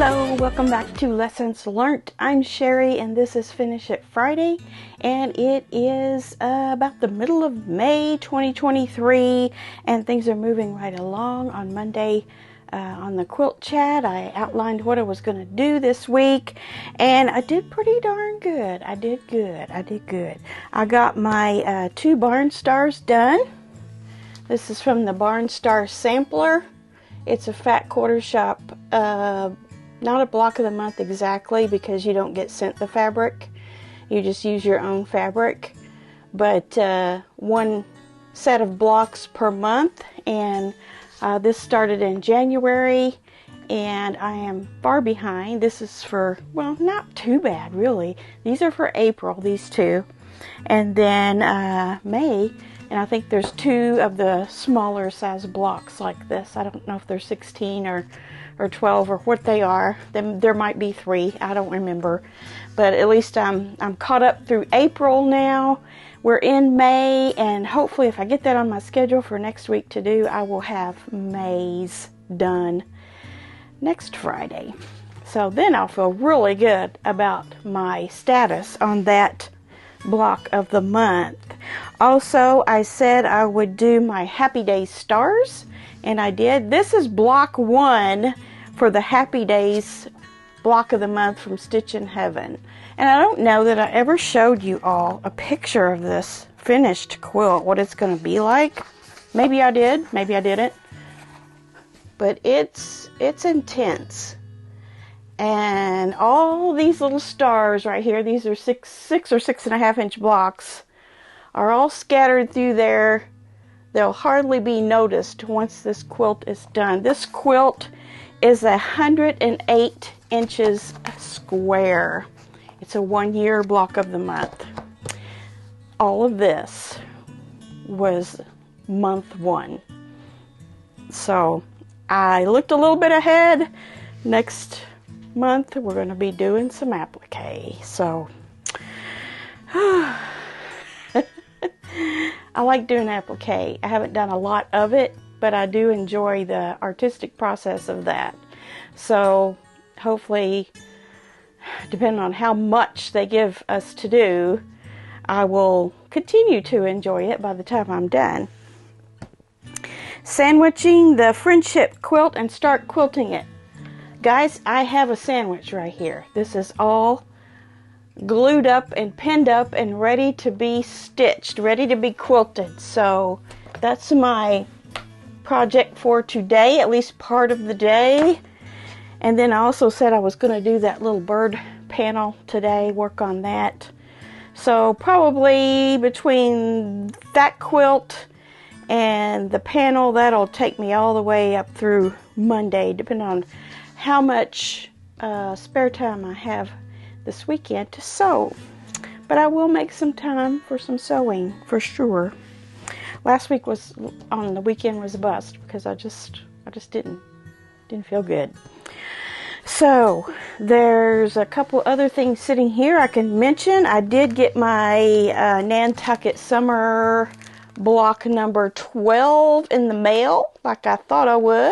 Hello, welcome back to Lessons Learnt. I'm Sherry and this is Finish It Friday, and it is about the middle of May 2023, and things are moving right along. On Monday on the quilt chat, I outlined what I was going to do this week, and I did pretty darn good. I did good. I got my 2 barn stars done. This is from the Barn Star Sampler. It's a fat quarter shop, not a block of the month exactly because you don't get sent the fabric. You just use your own fabric. But 1 set of blocks per month, and this started in January, and I am far behind. This is for, well, not too bad really. These are for April, these 2. And then May, and I think there's 2 of the smaller size blocks like this. I don't know if they're 16 or 12 or what they are. There might be 3. I don't remember. But at least I'm caught up through April now. We're in May, and hopefully if I get that on my schedule for next week to do, I will have May's done next Friday. So then I'll feel really good about my status on that block of the month. Also, I said I would do my Happy Days stars, and I did. This is block 1 for the Happy Days block of the month from Stitch in Heaven. And I don't know that I ever showed you all a picture of this finished quilt, what it's going to be like. Maybe I did, maybe I didn't. But it's intense. And all these little stars right here, these are 6 or 6.5 inch blocks, are all scattered through there. They'll hardly be noticed once this quilt is done. This quilt is 108 inches square. It's a 1-year block of the month. All of this was month 1. So I looked a little bit ahead. Next month we're going to be doing some applique. So I like doing applique. I haven't done a lot of it, but I do enjoy the artistic process of that. So hopefully, depending on how much they give us to do, I will continue to enjoy it by the time I'm done. Sandwiching the friendship quilt and start quilting it. Guys, I have a sandwich right here. This is all glued up and pinned up and ready to be stitched, ready to be quilted. So that's my project for today, at least part of the day. And then I also said I was going to do that little bird panel today, work on that. So probably between that quilt and the panel, that'll take me all the way up through Monday, depending on how much spare time I have this weekend to sew. But I will make some time for some sewing for sure. Last week was on the weekend was a bust because I just didn't feel good. So there's a couple other things sitting here I can mention. I did get my Nantucket Summer block number 12 in the mail, like I thought I would.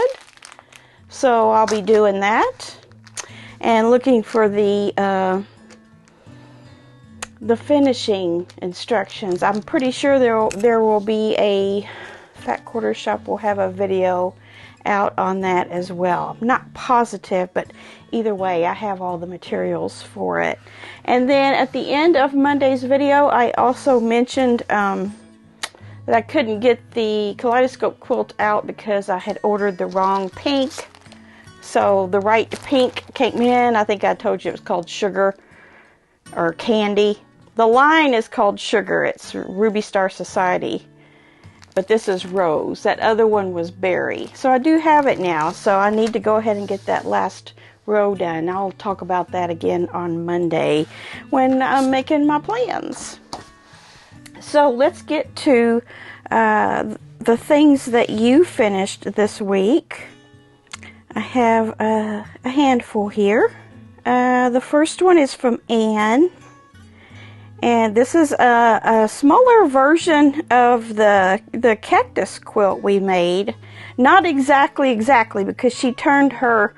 So I'll be doing that and looking for the finishing instructions. I'm pretty sure there will be a Fat Quarter Shop will have a video out on that as well. I'm not positive, but either way, I have all the materials for it. And then at the end of Monday's video, I also mentioned that I couldn't get the kaleidoscope quilt out because I had ordered the wrong pink. So the right pink came in. I think I told you it was called Sugar or Candy. The line is called Sugar. It's Ruby Star Society. But this is Rose. That other one was Berry. So I do have it now. So I need to go ahead and get that last row done. I'll talk about that again on Monday when I'm making my plans. So let's get to the things that you finished this week. I have a handful here. The first one is from Anne. And this is a smaller version of the cactus quilt we made. Not exactly because she turned her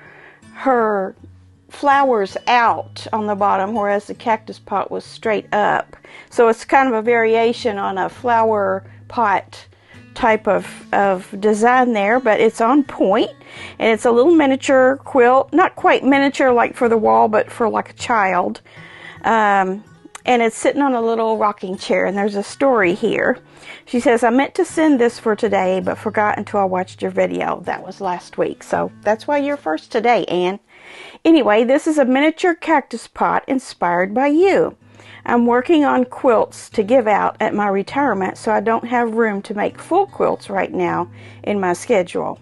flowers out on the bottom, whereas the cactus pot was straight up. So it's kind of a variation on a flower pot type of design there, but it's on point, and it's a little miniature quilt, not quite miniature like for the wall, but for like a child. And it's sitting on a little rocking chair, and there's a story here. She says, I meant to send this for today, but forgot until I watched your video. That was last week, so that's why you're first today, Anne. Anyway, this is a miniature cactus pot inspired by you. I'm working on quilts to give out at my retirement, so I don't have room to make full quilts right now in my schedule.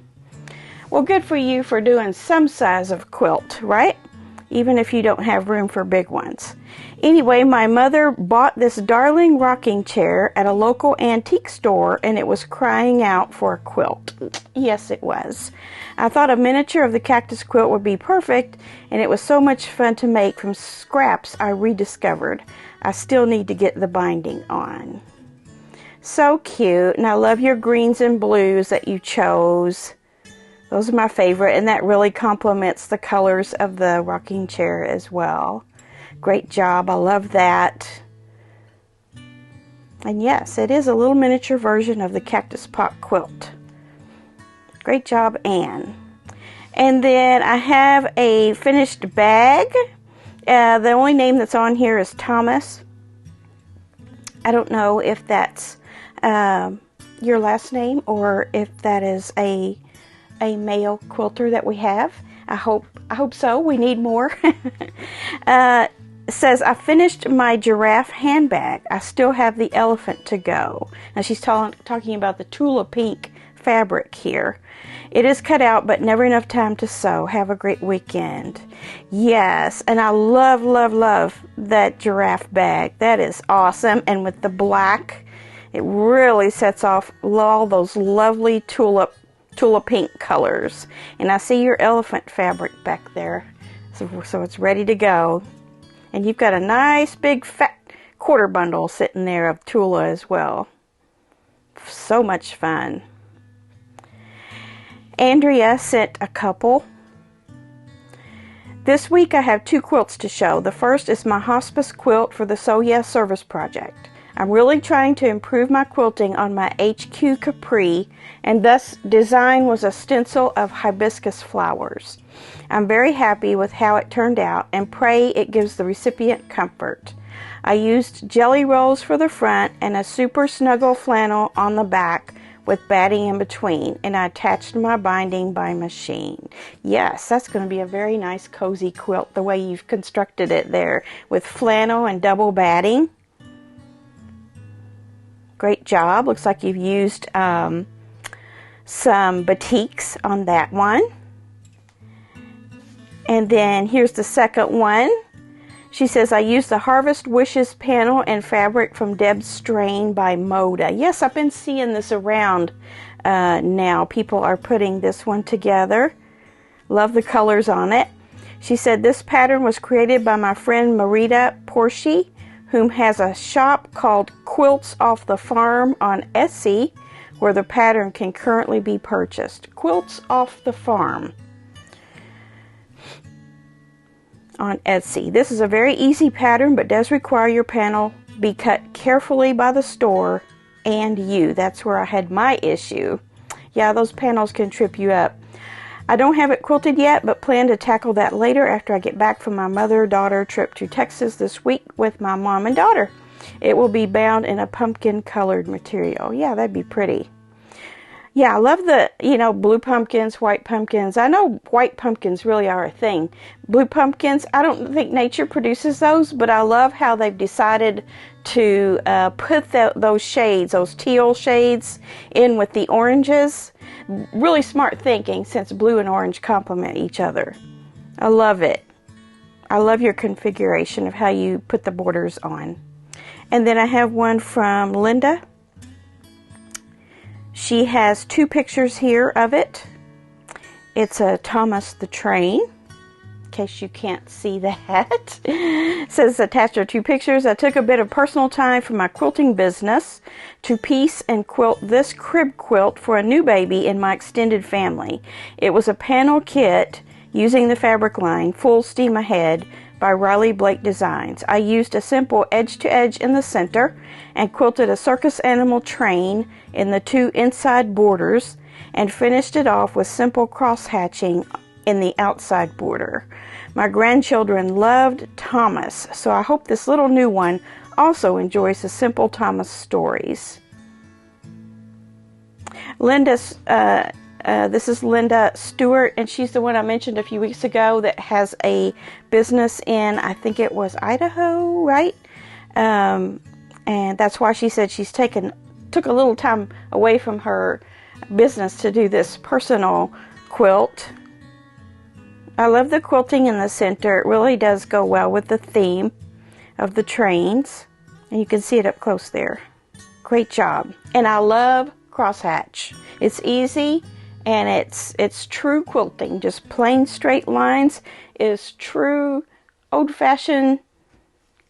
Well, good for you for doing some size of quilt, right? Even if you don't have room for big ones. Anyway, my mother bought this darling rocking chair at a local antique store, and it was crying out for a quilt. Yes, it was. I thought a miniature of the cactus quilt would be perfect, and it was so much fun to make from scraps I rediscovered. I still need to get the binding on. So cute, and I love your greens and blues that you chose. Those are my favorite, and that really complements the colors of the rocking chair as well. Great job. I love that. And yes, it is a little miniature version of the cactus pot quilt. Great job, Anne. And then I have a finished bag. The only name that's on here is Thomas. I don't know if that's your last name or if that is a male quilter that we have. I hope so. We need more. It says, I finished my giraffe handbag. I still have the elephant to go. Now she's talking about the Tula Pink fabric here. It is cut out, but never enough time to sew. Have a great weekend. Yes, and I love, love, love that giraffe bag. That is awesome. And with the black, it really sets off all those lovely Tula Pink colors. And I see your elephant fabric back there. So it's ready to go. And you've got a nice big fat quarter bundle sitting there of Tula as well. So much fun. Andrea sent a couple. This week I have 2 quilts to show. The first is my hospice quilt for the So Yes service project. I'm really trying to improve my quilting on my HQ Capri, and thus design was a stencil of hibiscus flowers. I'm very happy with how it turned out and pray it gives the recipient comfort. I used jelly rolls for the front and a super snuggle flannel on the back with batting in between, and I attached my binding by machine. Yes, that's going to be a very nice cozy quilt the way you've constructed it there with flannel and double batting. Great job. Looks like you've used some batiks on that one. And then here's the second one. She says, I used the Harvest Wishes panel and fabric from Deb's Strain by Moda. Yes, I've been seeing this around now. People are putting this one together. Love the colors on it. She said, this pattern was created by my friend Marita Porshi, whom has a shop called Quilts Off the Farm on Etsy, where the pattern can currently be purchased. Quilts Off the Farm on Etsy. This is a very easy pattern, but does require your panel be cut carefully by the store and you. That's where I had my issue. Yeah, those panels can trip you up. I don't have it quilted yet, but plan to tackle that later after I get back from my mother-daughter trip to Texas this week with my mom and daughter. It will be bound in a pumpkin-colored material. Yeah, that'd be pretty. Yeah, I love the, blue pumpkins, white pumpkins. I know white pumpkins really are a thing. Blue pumpkins, I don't think nature produces those, but I love how they've decided to put those shades, those teal shades, in with the oranges. Really smart thinking, since blue and orange complement each other. I love it. I love your configuration of how you put the borders on. And then I have one from Linda. She has 2 pictures here of it. It's a Thomas the Train, in case you can't see that. It says attached are 2 pictures. I took a bit of personal time from my quilting business to piece and quilt this crib quilt for a new baby in my extended family. It was a panel kit Using the fabric line Full Steam Ahead by Riley Blake Designs. I used a simple edge-to-edge in the center and quilted a circus animal train in the 2 inside borders and finished it off with simple cross-hatching in the outside border. My grandchildren loved Thomas, so I hope this little new one also enjoys the simple Thomas stories. This is Linda Stewart, and she's the one I mentioned a few weeks ago that has a business in, I think it was Idaho, right? And that's why she said she's took a little time away from her business to do this personal quilt. I love the quilting in the center. It really does go well with the theme of the trains, and you can see it up close there. Great job. And I love crosshatch. It's easy. And it's true quilting, just plain straight lines is true old-fashioned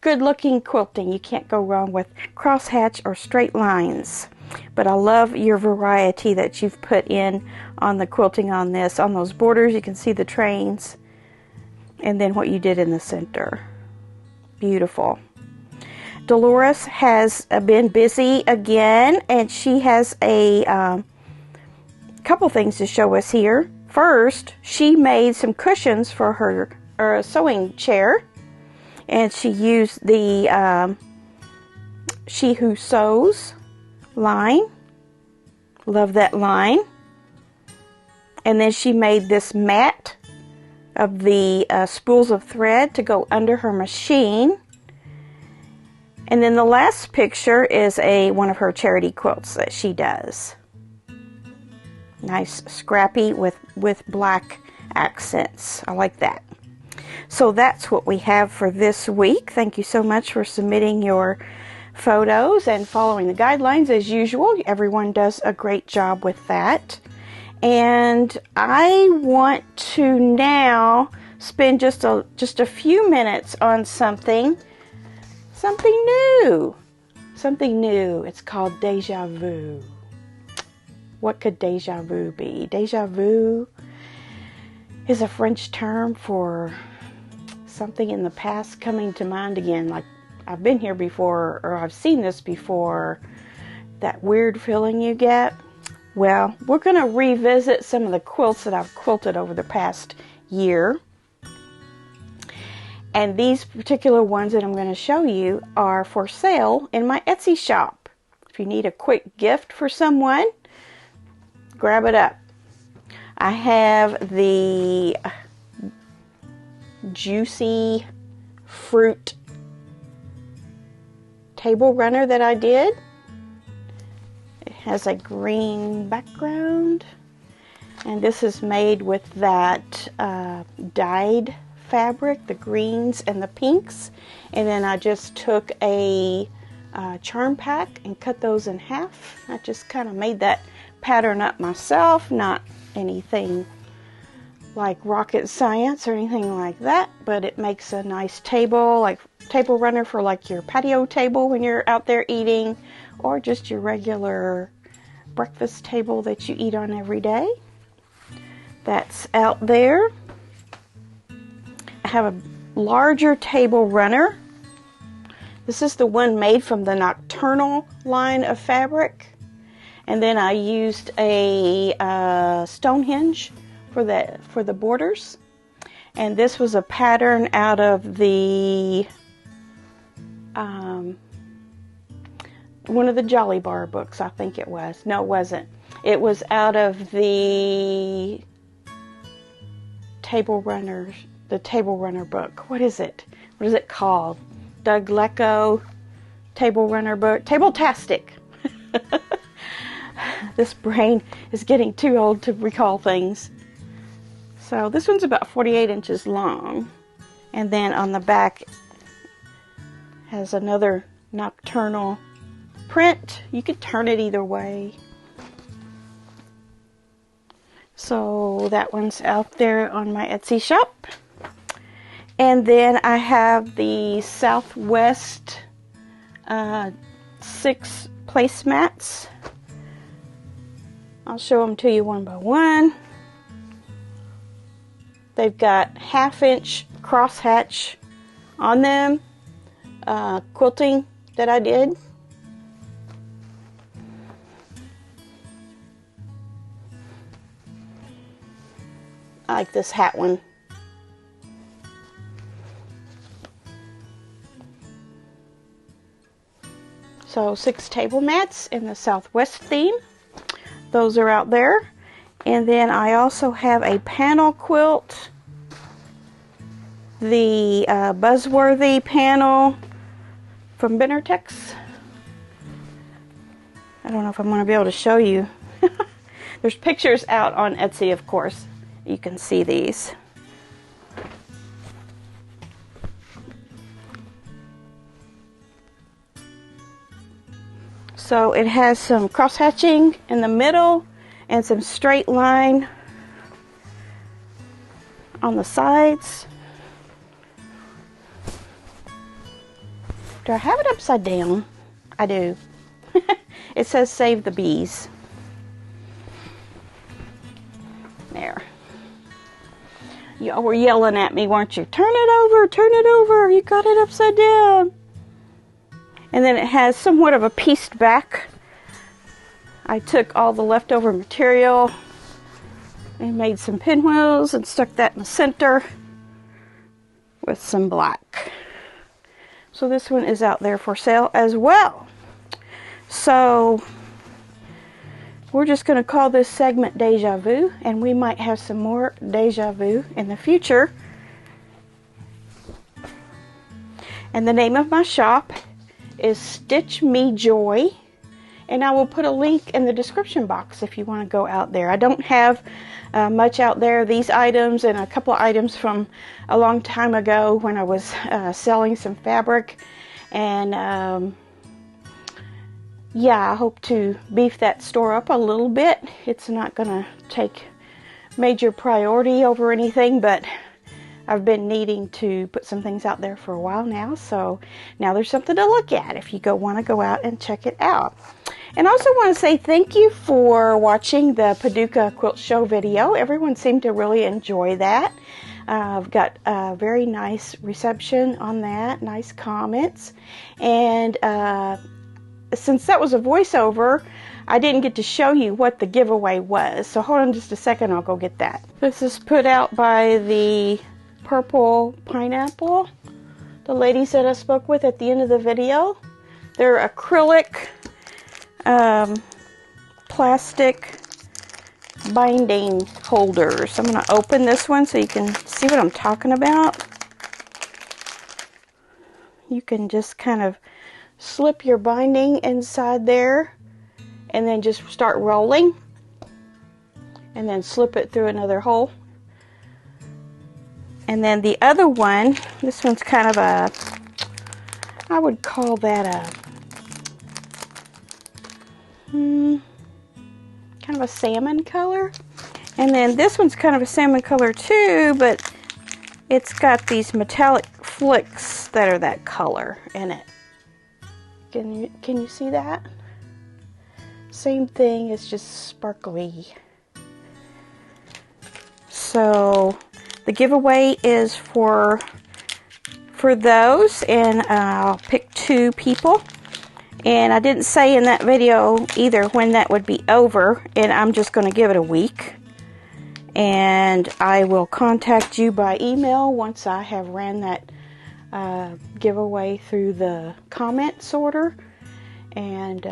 good-looking quilting. You can't go wrong with crosshatch or straight lines. But I love your variety that you've put in on the quilting on this. On those borders you can see the trains and then what you did in the center. Beautiful. Dolores has been busy again, and she has a couple things to show us here. First, she made some cushions for her sewing chair, and she used the She Who Sews line. Love that line. And then she made this mat of the spools of thread to go under her machine. And then the last picture is one of her charity quilts that she does. Nice scrappy with black accents. I like that. So that's what we have for this week. Thank you so much for submitting your photos and following the guidelines as usual. Everyone does a great job with that. And I want to now spend just a few minutes on something new. Something new. It's called deja vu. What could deja vu be? Deja vu is a French term for something in the past coming to mind again. Like, I've been here before, or I've seen this before. That weird feeling you get. Well, we're going to revisit some of the quilts that I've quilted over the past year. And these particular ones that I'm going to show you are for sale in my Etsy shop. If you need a quick gift for someone, grab it up. I have the juicy fruit table runner that I did. It has a green background, and this is made with that dyed fabric, the greens and the pinks, and then I just took a charm pack and cut those in half. I just kind of made that pattern up myself, not anything like rocket science or anything like that, but it makes a nice table, like table runner for like your patio table when you're out there eating, or just your regular breakfast table that you eat on every day. That's out there. I have a larger table runner. This is the one made from the Nocturnal line of fabric. And then I used a Stonehenge for the borders. And this was a pattern out of the one of the Jolly Bar books, I think it was. No, it wasn't. It was out of the Table Runner book. What is it? What is it called? Doug Lecko Table Runner book. Table-tastic. This brain is getting too old to recall things. So this one's about 48 inches long. And then on the back has another nocturnal print. You could turn it either way. So that one's out there on my Etsy shop. And then I have the Southwest 6 placemats. I'll show them to you one by one. They've got 1/2-inch crosshatch on them, quilting that I did. I like this hat one. So 6 table mats in the Southwest theme. Those are out there. And then I also have a panel quilt. The Buzzworthy panel from Benartex. I don't know if I'm going to be able to show you. There's pictures out on Etsy, of course. You can see these. So it has some cross hatching in the middle and some straight line on the sides. Do I have it upside down? I do. It says save the bees. There. Y'all were yelling at me, weren't you? Turn it over, turn it over. You got it upside down. And then it has somewhat of a pieced back. I took all the leftover material and made some pinwheels and stuck that in the center with some black. So this one is out there for sale as well. So we're just going to call this segment Deja Vu, and we might have some more Deja Vu in the future. And the name of my shop is Stitch Me Joy, and I will put a link in the description box if you want to go out there. I don't have much out there. These items and a couple of items from a long time ago when I was selling some fabric, and yeah, I hope to beef that store up a little bit. It's not gonna take major priority over anything, but I've been needing to put some things out there for a while now, so now there's something to look at if you want to go out and check it out. And I also want to say thank you for watching the Paducah Quilt Show video. Everyone seemed to really enjoy that. I've got a very nice reception on that, nice comments, and since that was a voiceover, I didn't get to show you what the giveaway was, so hold on just a second, I'll go get that. This is put out by the Purple Pineapple, the ladies that I spoke with at the end of the video. They're acrylic plastic binding holders. I'm going to open this one so you can see what I'm talking about. You can just kind of slip your binding inside there and then just start rolling and then slip it through another hole. And then the other one, this one's kind of a, I would call that a kind of a salmon color. And then this one's kind of a salmon color too, but it's got these metallic flicks that are that color in it. Can you see that? Same thing, it's just sparkly. So the giveaway is for those, and I'll pick 2 people. And I didn't say in that video either when that would be over, and I'm just going to give it a week. And I will contact you by email once I have ran that giveaway through the comment sorter, and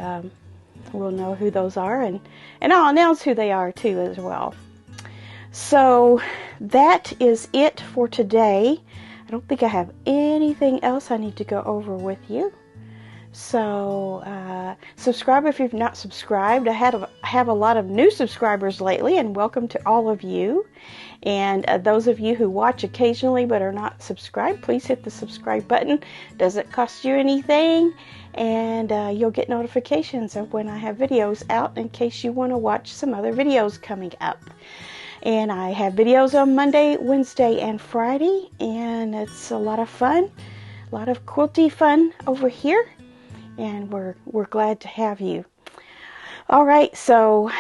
we'll know who those are, and I'll announce who they are too as well. So that is it for today. I don't think I have anything else I need to go over with you. So subscribe if you've not subscribed. I have a lot of new subscribers lately, and welcome to all of you. And those of you who watch occasionally but are not subscribed, please hit the subscribe button. Doesn't cost you anything, and you'll get notifications of when I have videos out in case you want to watch some other videos coming up. And I have videos on Monday, Wednesday, and Friday, and it's a lot of fun, a lot of quilty fun over here, and we're glad to have you. All right, so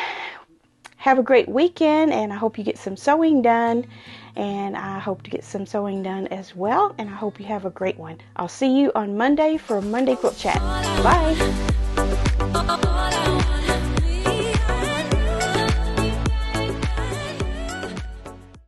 have a great weekend, and I hope you get some sewing done. And I hope to get some sewing done as well. And I hope you have a great one. I'll see you on Monday for Monday Quilt Chat. Bye.